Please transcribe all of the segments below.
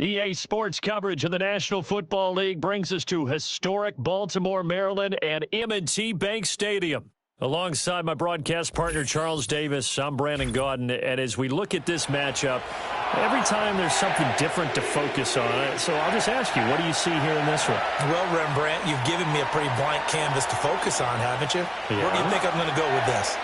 EA Sports coverage of the National Football League brings us to historic Baltimore, Maryland, and M&T Bank Stadium. Alongside my broadcast partner, Charles Davis, I'm Brandon Gaudin, and as we look at this matchup, every time there's something different to focus on. So I'll just ask you, what do you see here in this one? Well, Rembrandt, you've given me a pretty blank canvas to focus on, haven't you? Yeah. Where do you think I'm going to go with this?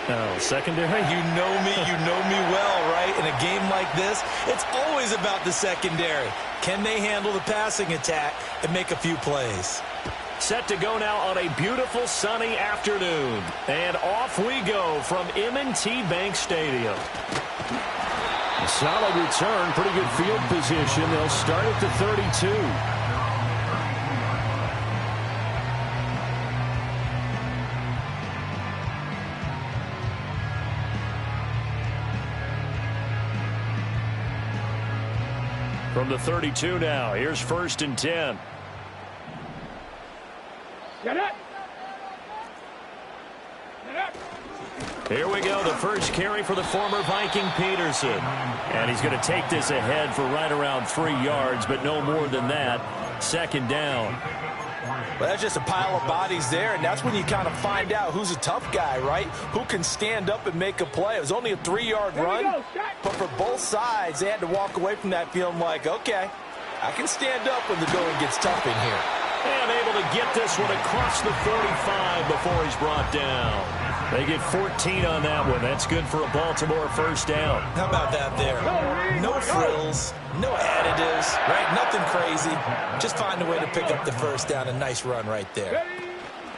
Oh, secondary? You know me well, right? In a game like this, it's always about the secondary. Can they handle the passing attack and make a few plays? Set to go now on a beautiful sunny afternoon. And off we go from M&T Bank Stadium. A solid return, pretty good field position. They'll start at the 32. From the 32 now, here's 1st and 10. Get it! Here we go, the first carry for the former Viking Peterson. And he's going to take this ahead for right around 3 yards, but no more than that. 2nd down. Well, that's just a pile of bodies there, and that's when you kind of find out who's a tough guy, right? Who can stand up and make a play. It was only a 3-yard run, but for both sides, they had to walk away from that feeling like, okay, I can stand up when the going gets tough in here. And able to get this one across the 45 before he's brought down. They get 14 on that one. That's good for a Baltimore first down. How about that there? No frills, no additives, right? Nothing crazy. Just find a way to pick up the first down. A nice run right there.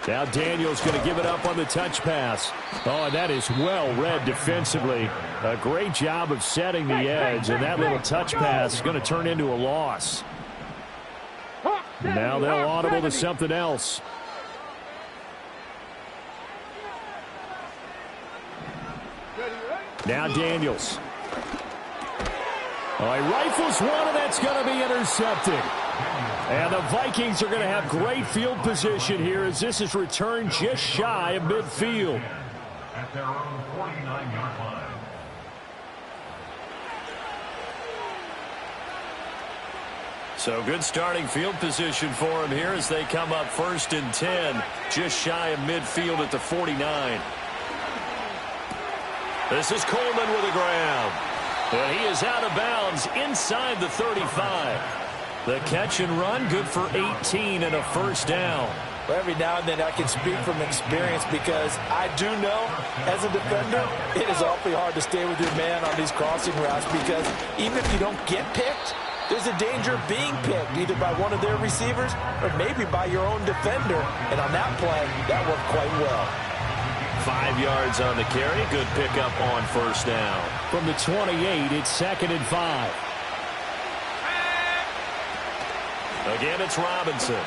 Now Daniel's going to give it up on the touch pass. Oh, and that is well read defensively. A great job of setting the edge, and that little touch pass is going to turn into a loss. Now they'll audible to something else. Now Daniels. Oh, he rifles one, and that's going to be intercepted. And the Vikings are going to have great field position here as this is returned just shy of midfield. At their own 49-yard line. So good starting field position for him here as they come up 1st and 10, just shy of midfield at the 49. This is Coleman with the ground. And he is out of bounds inside the 35. The catch and run, good for 18 and a first down. Well, every now and then I can speak from experience because I do know as a defender it is awfully hard to stay with your man on these crossing routes because even if you don't get picked, there's a danger of being picked either by one of their receivers or maybe by your own defender. And on that play, that worked quite well. 5 yards on the carry. Good pickup on first down. From the 28, it's 2nd and 5. Again, it's Robinson.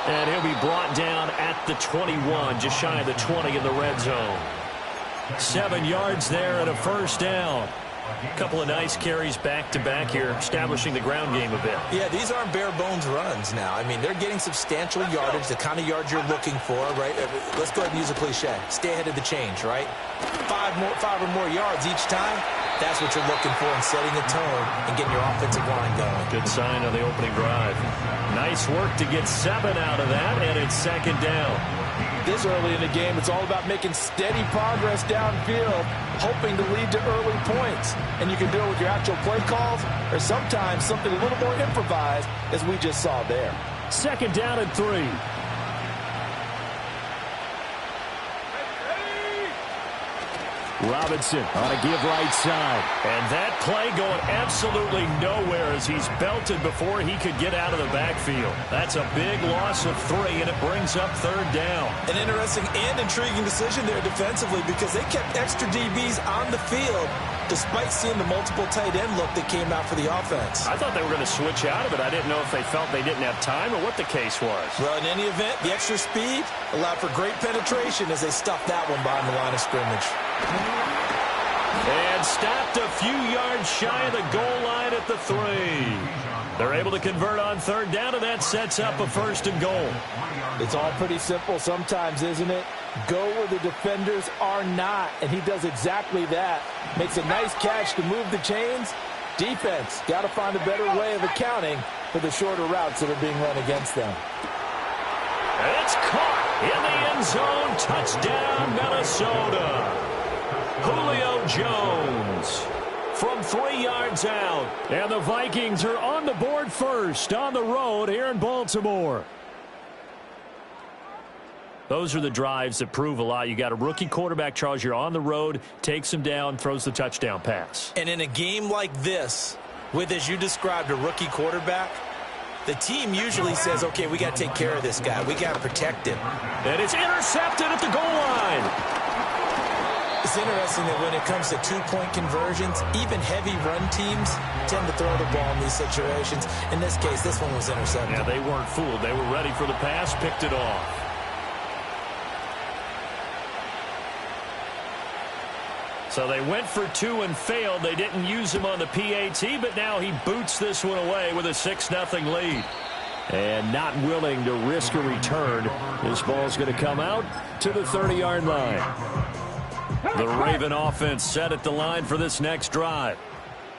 And he'll be brought down at the 21, just shy of the 20 in the red zone. 7 yards there and a first down. A couple of nice carries back-to-back here, establishing the ground game a bit. Yeah, these aren't bare-bones runs now. I mean, they're getting substantial yardage, the kind of yards you're looking for, right? Let's go ahead and use a cliche. Stay ahead of the change, right? 5 or more yards each time. That's what you're looking for in setting a tone and getting your offensive line going. Good sign on the opening drive. Nice work to get 7 out of that, and it's 2nd down. This early in the game, it's all about making steady progress downfield, hoping to lead to early points. And you can do it with your actual play calls or sometimes something a little more improvised, as we just saw there. 2nd down and 3. Robinson on a give right side. And that play going absolutely nowhere as he's belted before he could get out of the backfield. That's a big loss of 3, and it brings up 3rd down. An interesting and intriguing decision there defensively because they kept extra DBs on the field despite seeing the multiple tight end look that came out for the offense. I thought they were going to switch out of it. I didn't know if they felt they didn't have time or what the case was. Well, in any event, the extra speed allowed for great penetration as they stuffed that one behind the line of scrimmage. And stopped a few yards shy of the goal line at the 3. They're able to convert on 3rd down, and that sets up a 1st and goal. It's all pretty simple sometimes, isn't it? Go where the defenders are not, and he does exactly that. Makes a nice catch to move the chains, Defense, got to find a better way of accounting for the shorter routes that are being run against them. It's caught in the end zone. Touchdown, Minnesota. Julio Jones from 3 yards out. And the Vikings are on the board first on the road here in Baltimore. Those are the drives that prove a lot. You got a rookie quarterback, Charles. You're on the road, takes him down, throws the touchdown pass. And in a game like this, with, as you described, a rookie quarterback, the team usually says, okay, we got to take care of this guy. We got to protect him. And it's intercepted at the goal line. It's interesting that when it comes to two-point conversions, even heavy run teams tend to throw the ball in these situations. In this case, this one was intercepted. Yeah, they weren't fooled. They were ready for the pass, picked it off. So they went for 2 and failed. They didn't use him on the PAT, but now he boots this one away with a 6-0 lead. And not willing to risk a return. This ball's going to come out to the 30-yard line. The Raven offense set at the line for this next drive.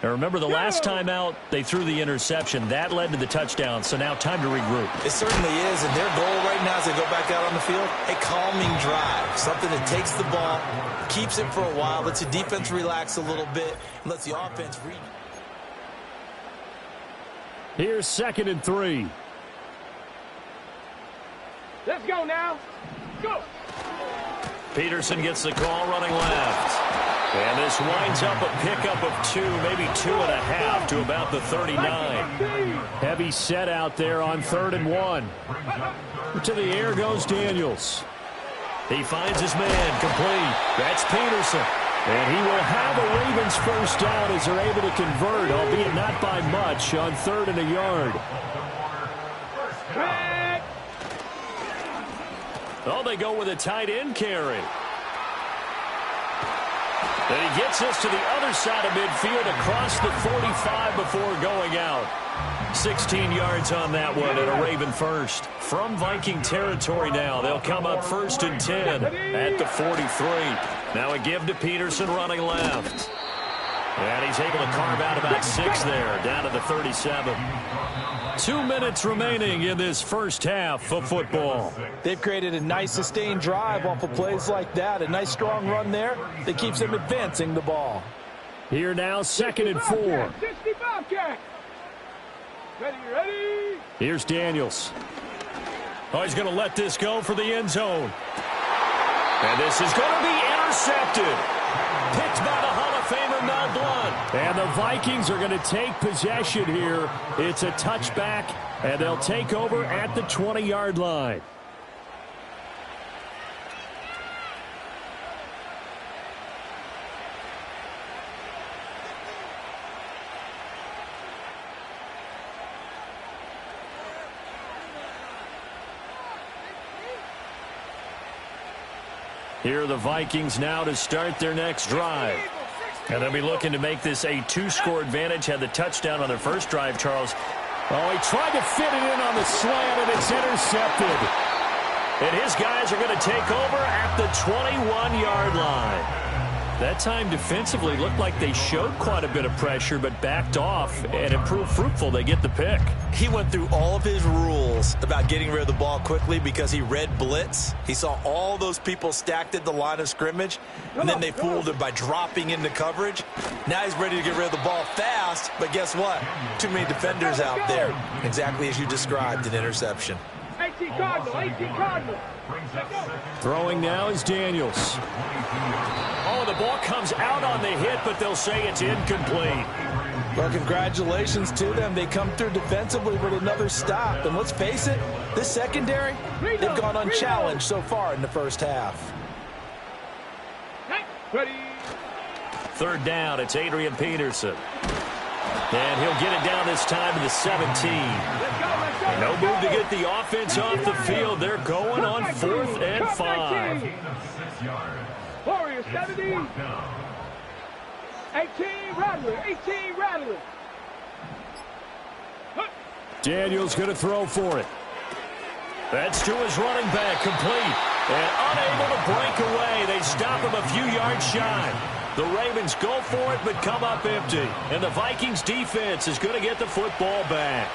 Now remember, the last time out, they threw the interception. That led to the touchdown, so now time to regroup. It certainly is, and their goal right now as they go back out on the field, a calming drive. Something that takes the ball, keeps it for a while, lets the defense relax a little bit, and lets the offense read. Here's 2nd and 3. Let's go now. Go. Peterson gets the call running left. And this winds up a pickup of 2, maybe 2.5 to about the 39. Heavy set out there on 3rd and 1. To the air goes Daniels. He finds his man complete. That's Peterson. And he will have a Ravens first down as they're able to convert, albeit not by much, on 3rd and a yard. Oh, they go with a tight end carry. And he gets us to the other side of midfield across the 45 before going out. 16 yards on that one and a Raven first. From Viking territory now. They'll come up 1st and 10 at the 43. Now a give to Peterson running left. And he's able to carve out about 6 there, down to the 37. 2 minutes remaining in this first half of football. They've created a nice sustained drive off of plays like that. A nice strong run there that keeps them advancing the ball. Here now, 2nd and 4. 65 cat. Ready. Here's Daniels. Oh, he's going to let this go for the end zone. And this is going to be intercepted. Picked by the Hall of Famer Mel Blount. And the Vikings are going to take possession here. It's a touchback, and they'll take over at the 20-yard line. Here are the Vikings now to start their next drive. And they'll be looking to make this a 2-score advantage. Had the touchdown on their first drive, Charles. Oh, he tried to fit it in on the slant, and it's intercepted. And his guys are going to take over at the 21-yard line. That time defensively looked like they showed quite a bit of pressure, but backed off and it proved fruitful. They get the pick. He went through all of his rules about getting rid of the ball quickly because he read blitz. He saw all those people stacked at the line of scrimmage, and then they fooled him by dropping into coverage. Now he's ready to get rid of the ball fast, but guess what? Too many defenders out there. Exactly as you described, an interception. 18 Cardinal. Throwing now is Daniels. Oh, the ball comes out on the hit, but they'll say it's incomplete. Well, congratulations to them. They come through defensively with another stop. And let's face it, this secondary, they've gone unchallenged so far in the first half. Ready. 3rd down, it's Adrian Peterson. And he'll get it down this time to the 17. No move to get the offense off the field. They're going on 4th and 5. Warriors 70. 18 Rattler. Daniels going to throw for it. That's to his running back, complete. And unable to break away. They stop him a few yards shy. The Ravens go for it, but come up empty. And the Vikings defense is going to get the football back.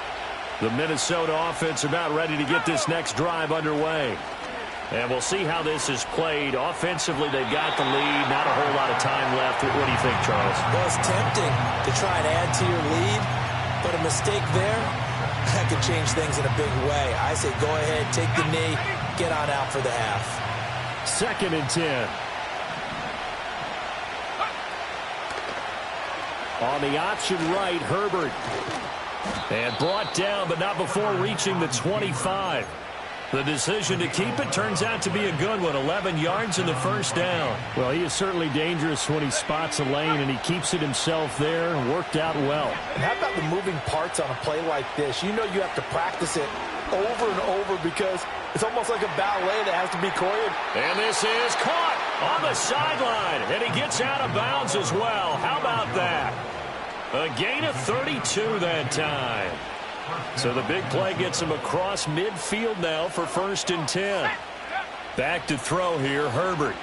The Minnesota offense about ready to get this next drive underway. And we'll see how this is played. Offensively, they've got the lead. Not a whole lot of time left. What do you think, Charles? Well, it's tempting to try and add to your lead, but a mistake there, that could change things in a big way. I say go ahead, take the knee, get on out for the half. 2nd and 10. On the option right, Herbert. And brought down, but not before reaching the 25. The decision to keep it turns out to be a good one. 11 yards in the first down. Well, he is certainly dangerous when he spots a lane, and he keeps it himself there. Worked out well. And how about the moving parts on a play like this? You know you have to practice it over and over because it's almost like a ballet that has to be choreographed. And this is caught on the sideline, and he gets out of bounds as well. How about that? A gain of 32 that time. So the big play gets him across midfield now for 1st and 10. Back to throw here, Herbert.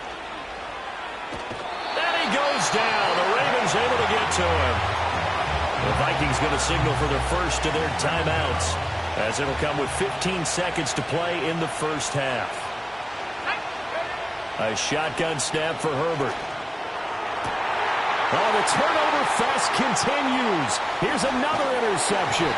And he goes down. The Ravens able to get to him. The Vikings going to signal for their first of their timeouts, as it'll come with 15 seconds to play in the first half. A shotgun snap for Herbert. Oh, the turnover fest continues. Here's another interception.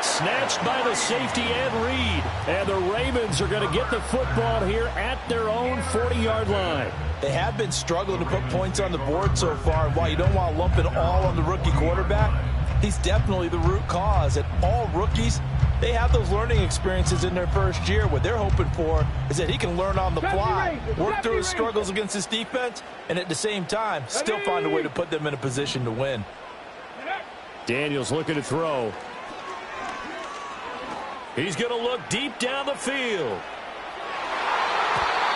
Snatched by the safety Ed Reed. And the Ravens are going to get the football here at their own 40-yard line. They have been struggling to put points on the board so far. And while you don't want to lump it all on the rookie quarterback, he's definitely the root cause. And all rookies, they have those learning experiences in their first year. What they're hoping for is that he can learn on the fly, work through his struggles against his defense, and at the same time, still find a way to put them in a position to win. Daniels looking to throw. He's going to look deep down the field.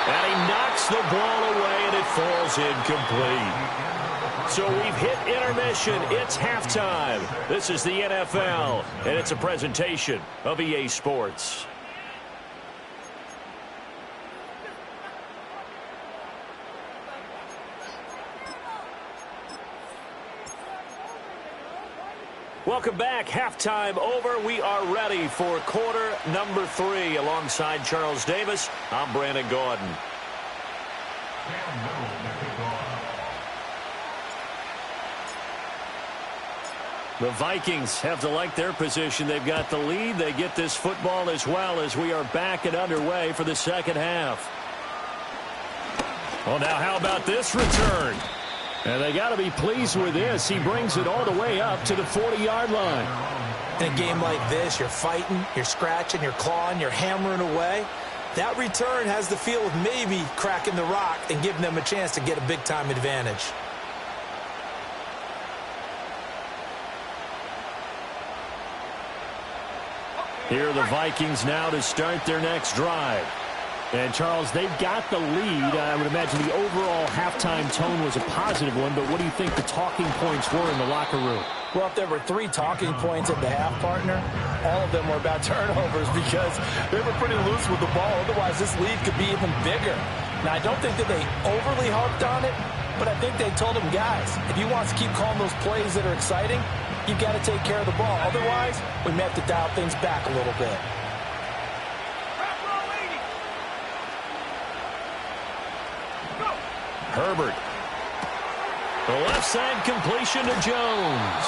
And he knocks the ball away, and it falls incomplete. So we've hit intermission. It's halftime. This is the NFL, and it's a presentation of EA Sports. Welcome back. Halftime over. We are ready for quarter number 3. Alongside Charles Davis, I'm Brandon Gaudin. The Vikings have to like their position. They've got the lead. They get this football as well as we are back and underway for the second half. Well, now how about this return? And they got to be pleased with this. He brings it all the way up to the 40-yard line. In a game like this, you're fighting, you're scratching, you're clawing, you're hammering away. That return has the feel of maybe cracking the rock and giving them a chance to get a big-time advantage. Here are the Vikings now to start their next drive. And, Charles, they've got the lead. I would imagine the overall halftime tone was a positive one, but what do you think the talking points were in the locker room? Well, if there were 3 talking points at the half, partner, all of them were about turnovers because they were pretty loose with the ball. Otherwise, this lead could be even bigger. Now, I don't think that they overly harped on it, but I think they told them, guys, if you want to keep calling those plays that are exciting, you've got to take care of the ball. Otherwise, we may have to dial things back a little bit. Herbert. The left side completion to Jones.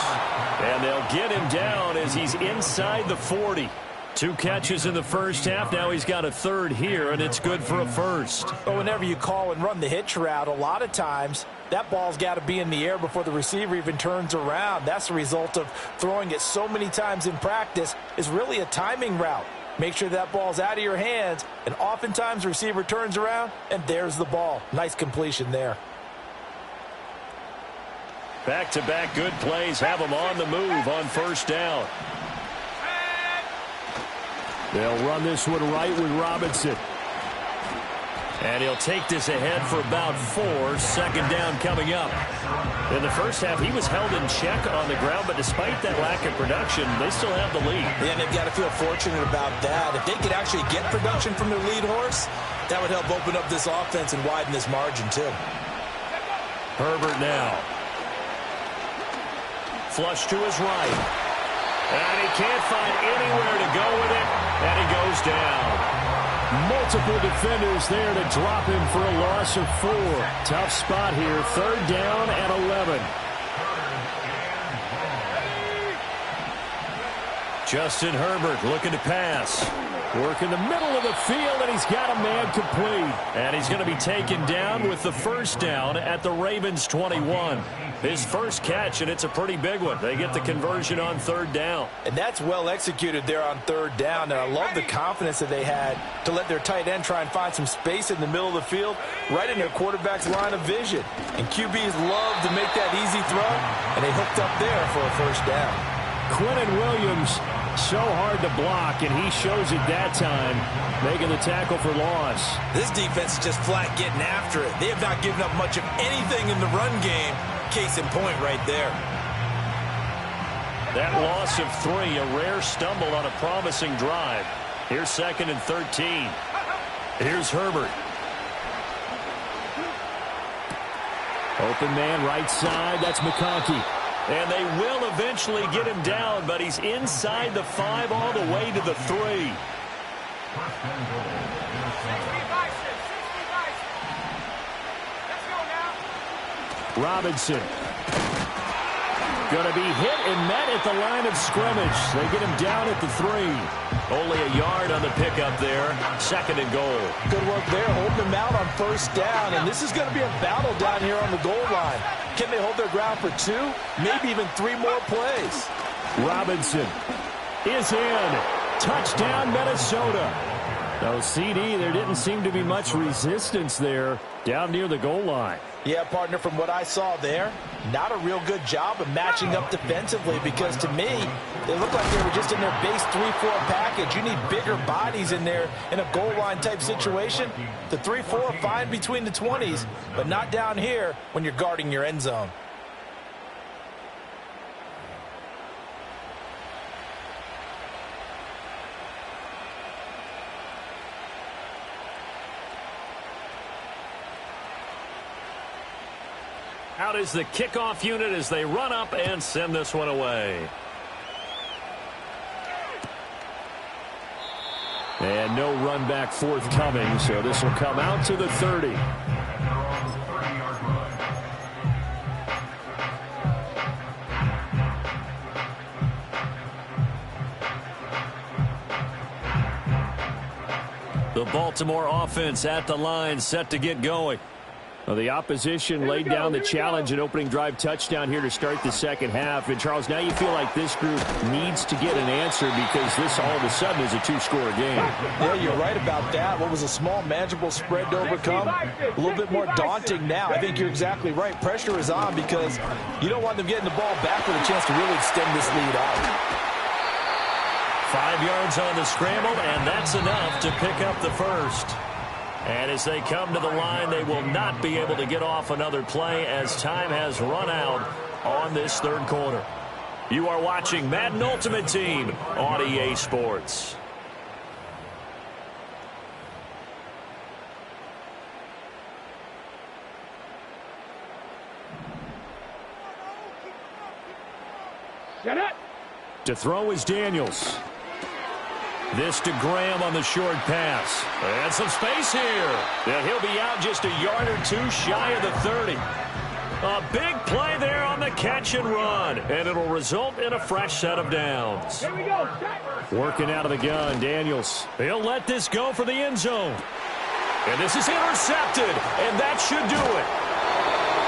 And they'll get him down as he's inside the 40. 2 catches in the first half. Now he's got a third here, and it's good for a first. But whenever you call and run the hitch route, a lot of times that ball's got to be in the air before the receiver even turns around. That's the result of throwing it so many times in practice is really a timing route. Make sure that ball's out of your hands, and oftentimes the receiver turns around, and there's the ball. Nice completion there. Back-to-back good plays have them on the move on first down. They'll run this one right with Robinson. And he'll take this ahead for about 4. Second down coming up. In the first half, he was held in check on the ground, but despite that lack of production, they still have the lead. Yeah, they've got to feel fortunate about that. If they could actually get production from their lead horse, that would help open up this offense and widen this margin too. Herbert now. Flush to his right. And he can't find anywhere to go with it. And he goes down. Multiple defenders there to drop him for a loss of 4. Tough spot here. 3rd down and 11. Justin Herbert looking to pass. Work in the middle of the field, and he's got a man complete. And he's going to be taken down with the 1st down at the Ravens' 21. His first catch, and it's a pretty big one. They get the conversion on 3rd down. And that's well executed there on 3rd down. And I love the confidence that they had to let their tight end try and find some space in the middle of the field, right in their quarterback's line of vision. And QBs love to make that easy throw, and they hooked up there for a 1st down. Quinnen Williams, so hard to block, and he shows it that time, making the tackle for loss. This defense is just flat getting after it. They have not given up much of anything in the run game. Case in point right there. That loss of 3, a rare stumble on a promising drive. Here's 2nd and 13. Here's Herbert. Open man right side, that's McConkey. And they will eventually get him down, but he's inside the 5 all the way to the 3. Robinson. Going to be hit and met at the line of scrimmage. They get him down at the 3. Only a yard on the pickup there. 2nd and goal. Good work there, holding him out on 1st down. And this is going to be a battle down here on the goal line. Can they hold their ground for 2? Maybe even 3 more plays. Robinson is in. Touchdown, Minnesota. No, CD, there didn't seem to be much resistance there down near the goal line. Yeah, partner, from what I saw there, not a real good job of matching up defensively, because to me, they look like they were just in their base 3-4 package. You need bigger bodies in there in a goal line type situation. The 3-4 are fine between the 20s, but not down here when you're guarding your end zone. Out is the kickoff unit as they run up and send this one away. And no run back forthcoming, so this will come out to the 30. The Baltimore offense at the line, set to get going. Well, the opposition laid down the challenge and opening drive touchdown here to start the 2nd half. And, Charles, now you feel like this group needs to get an answer because this all of a sudden is a 2-score game. Yeah, you're right about that. What was a small, manageable spread to overcome, a little bit more daunting now. I think you're exactly right. Pressure is on because you don't want them getting the ball back with a chance to really extend this lead out. 5 yards on the scramble, and that's enough to pick up the 1st. And as they come to the line, they will not be able to get off another play as time has run out on this 3rd quarter. You are watching Madden Ultimate Team on EA Sports. Set it. To throw is Daniels. This to Graham on the short pass. And some space here. And he'll be out just a yard or 2 shy of the 30. A big play there on the catch and run. And it'll result in a fresh set of downs. Here we go. Set. Working out of the gun, Daniels. He'll let this go for the end zone. And this is intercepted. And that should do it.